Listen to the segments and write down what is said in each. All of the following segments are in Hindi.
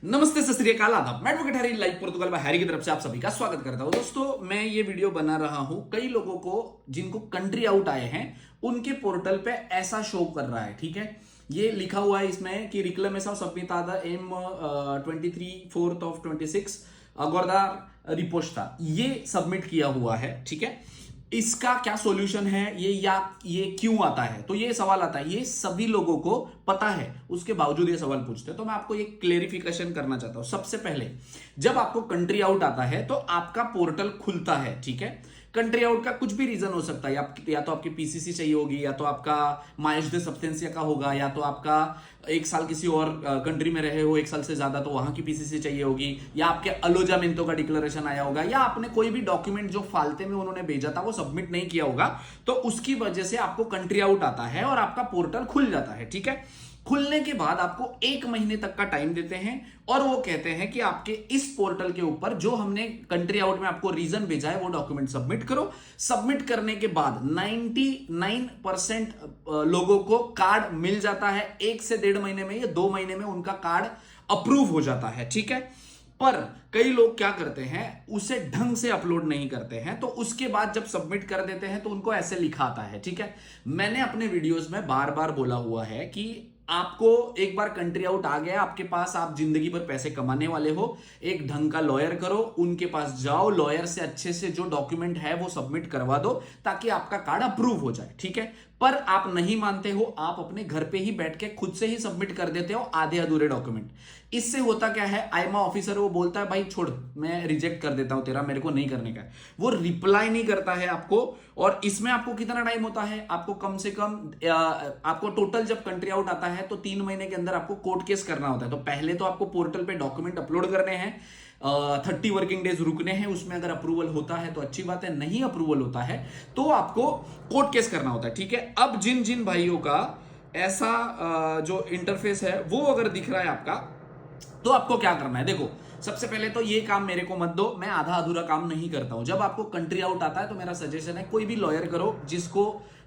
नमस्ते, सत श्री अकाल, आदाब। मैं एडवोकेट हैरी, लाइव पोर्तुगल में हैरी की तरफ से आप सभी का स्वागत करता हूं। दोस्तों, मैं ये वीडियो बना रहा हूं कई लोगों को जिनको कंट्री आउट आए हैं उनके पोर्टल पे ऐसा शो कर रहा है। ठीक है, ये लिखा हुआ है इसमें कि रिक्लेमेशन सबमिtada एम 23/4/26 अगोरदा रिपोस्ट था, ये सबमिट किया हुआ है। ठीक है, इसका क्या सॉल्यूशन है ये क्यों आता है, तो ये सवाल आता है। ये सभी लोगों को पता है, उसके बावजूद ये सवाल पूछते हैं। तो मैं आपको ये क्लेरिफिकेशन करना चाहता हूं। सबसे पहले, जब आपको कंट्री आउट आता है तो आपका पोर्टल खुलता है। ठीक है, कंट्री आउट का कुछ भी रीजन हो सकता है, या तो आपकी पीसीसी चाहिए होगी, या तो आपका माइज दे सब्सटेंसिया का होगा, या तो आपका एक साल किसी और कंट्री में रहे हो, एक साल से ज्यादा, तो वहां की पीसीसी चाहिए होगी, या आपके अलोजामेंतो का डिक्लेरेशन आया होगा, या आपने कोई भी डॉक्यूमेंट जो फालते में उन्होंने भेजा था वो सबमिट नहीं किया होगा, तो उसकी वजह से आपको कंट्री आउट आता है और आपका पोर्टल खुल जाता है। ठीक है, खुलने के बाद आपको 1 महीने तक का टाइम देते हैं और वो कहते हैं कि आपके इस पोर्टल के ऊपर जो हमने कंट्री आउट में आपको रीजन भेजा है वो डॉक्यूमेंट सबमिट करो। सबमिट करने के बाद 99% लोगों को कार्ड मिल जाता है। 1 से 1.5 महीने में या 2 महीने में उनका कार्ड अप्रूव हो जाता है। ठीक है, पर कई लोग क्या करते हैं, उसे ढंग से अपलोड नहीं करते हैं, तो उसके बाद जब सबमिट कर देते हैं तो उनको ऐसे लिखा आता है। ठीक है, मैंने अपने वीडियोस में बार बार बोला हुआ है कि आपको एक बार कंट्री आउट आ गया आपके पास, आप जिंदगी भर पैसे कमाने वाले हो, एक ढंग का लॉयर करो, उनके पास जाओ, लॉयर से अच्छे से जो डॉक्यूमेंट है वो सबमिट करवा दो ताकि आपका कार्ड अप्रूव हो जाए। ठीक है, पर आप नहीं मानते हो, आप अपने घर पे ही बैठ के खुद से ही सबमिट कर देते हो आधे अधूरे डॉक्यूमेंट। इससे होता क्या है, आईमा ऑफिसर वो बोलता है भाई छोड़, मैं रिजेक्ट कर देता हूं तेरा, मेरे को नहीं करने का है। वो रिप्लाई नहीं करता है आपको। और इसमें आपको कितना टाइम होता है, आपको कम से कम आपको टोटल जब कंट्री आउट आता है तो 3 महीने के अंदर आपको कोर्ट केस करना होता है। तो पहले तो आपको पोर्टल पे डॉक्यूमेंट अपलोड करने हैं, 30 वर्किंग डेज रुकने हैं, उसमें अगर अप्रूवल होता है तो अच्छी बात है, नहीं अप्रूवल होता है तो आपको कोर्ट केस करना होता है। ठीक है, अब जिन जिन भाइयों का ऐसा जो इंटरफेस है वो अगर दिख रहा है आपका, तो आपको क्या करना है। देखो, सबसे पहले तो ये काम मेरे को मत दो, मैं आधा अधूरा काम नहीं करता हूं। जब आपको कंट्री आउट आता है तो मेरा सजेशन है कोई भी लॉयर करो जिसको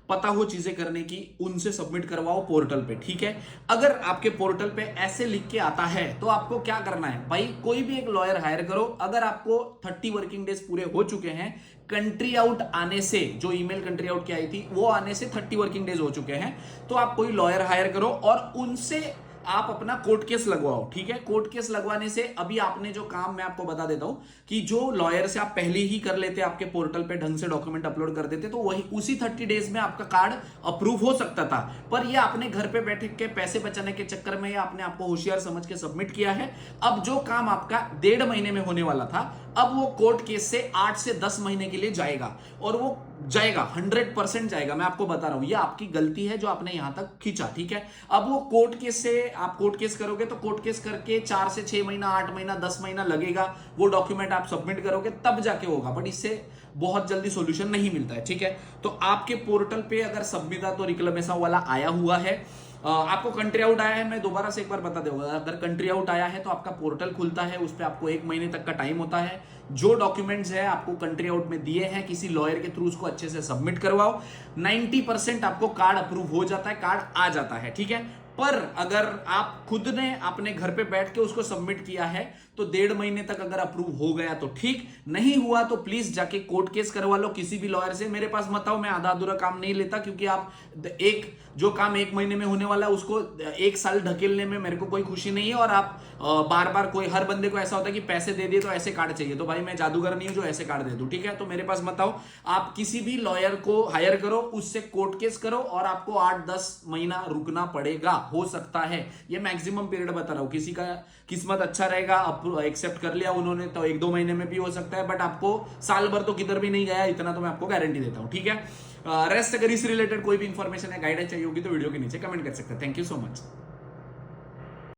पता हो चीजें करने की, उनसे सबमिट करवाओ पोर्टल पे। ठीक है, अगर आपके पोर्टल पे ऐसे लिख के आता है तो आपको क्या करना है भाई, कोई भी एक लॉयर हायर करो। अगर आपको 30 वर्किंग डेज पूरे हो चुके हैं कंट्री आउट आने से, जो ईमेल कंट्री आउट की आई थी वो आने से 30 वर्किंग डेज हो चुके हैं, तो आप कोई लॉयर हायर करो और उनसे आप अपना कोर्ट केस लगवाओ। ठीक है, कोर्ट केस लगवाने से अभी आपने जो काम, मैं आपको बता देता हूं कि जो लॉयर से आप पहले ही कर लेते, आपके पोर्टल पे ढंग से डॉक्यूमेंट अपलोड कर देते, तो वही उसी 30 डेज में आपका कार्ड अप्रूव हो सकता था। पर ये आपने घर पे बैठे के पैसे बचाने के चक्कर में आपने आपको होशियार समझ के सबमिट किया है। अब जो काम आपका 1.5 महीने में होने वाला था, अब वो कोर्ट केस से 8 से 10 महीने के लिए जाएगा, और वो जाएगा 100% जाएगा। मैं आपको बता रहा हूं, ये आपकी गलती है जो आपने यहां तक खींचा। ठीक है, अब वो कोर्ट केस से आप कोर्ट केस करोगे तो कोर्ट केस करके 4 से 6 महीना, 8 महीना, 10 महीना लगेगा, वो डॉक्यूमेंट आप सबमिट करोगे तब जाके होगा, बट इससे बहुत जल्दी सॉल्यूशन नहीं मिलता है। ठीक है, तो आपके पोर्टल पे अगर सबमिटा तो रिक्लेमेशन वाला आया हुआ है, आपको कंट्री आउट आया है, मैं दोबारा से एक बार बता दूंगा, अगर कंट्री आउट आया है तो आपका पोर्टल खुलता है, उस पर आपको 1 महीने तक का टाइम होता है। जो डॉक्यूमेंट्स है आपको कंट्री आउट में दिए हैं, किसी लॉयर के थ्रू उसको अच्छे से सबमिट करवाओ। 90% आपको कार्ड अप्रूव हो जाता है, कार्ड आ जाता है। ठीक है, पर अगर आप खुद ने अपने घर पे बैठ के उसको सबमिट किया है तो 1.5 महीने तक अगर अप्रूव हो गया तो ठीक, नहीं हुआ तो प्लीज जाके कोर्ट केस करवा लो किसी भी लॉयर से। मेरे पास मत आओ, मैं आधा अधूरा काम नहीं लेता, क्योंकि आप एक जो काम 1 महीने में होने वाला है उसको 1 साल ढकेलने में मेरे को कोई खुशी नहीं है। और आप बार बार, कोई हर बंदे को ऐसा होता है कि पैसे दे दिए तो ऐसे कार्ड चाहिए, तो भाई मैं जादूगर नहीं हूं जो ऐसे कार्ड दे दूं। ठीक है, तो मेरे पास मत आओ, आप किसी भी लॉयर को हायर करो, उससे कोर्ट केस करो, और आपको 8-10 महीना रुकना पड़ेगा, हो सकता है। ये मैक्सिमम पीरियड बता रहा हूं, किसी का किस्मत अच्छा रहेगा, एक्सेप्ट कर लिया उन्होंने तो 1-2 महीने में भी हो सकता है, बट आपको साल भर तो किधर भी नहीं गया, इतना तो मैं आपको गारंटी देता हूं। ठीक है, रेस्ट अगर इस रिलेटेड कोई भी इंफॉर्मेशन है, गाइडेंस चाहिए होगी तो वीडियो के नीचे कमेंट कर सकते हैं। Thank you so much.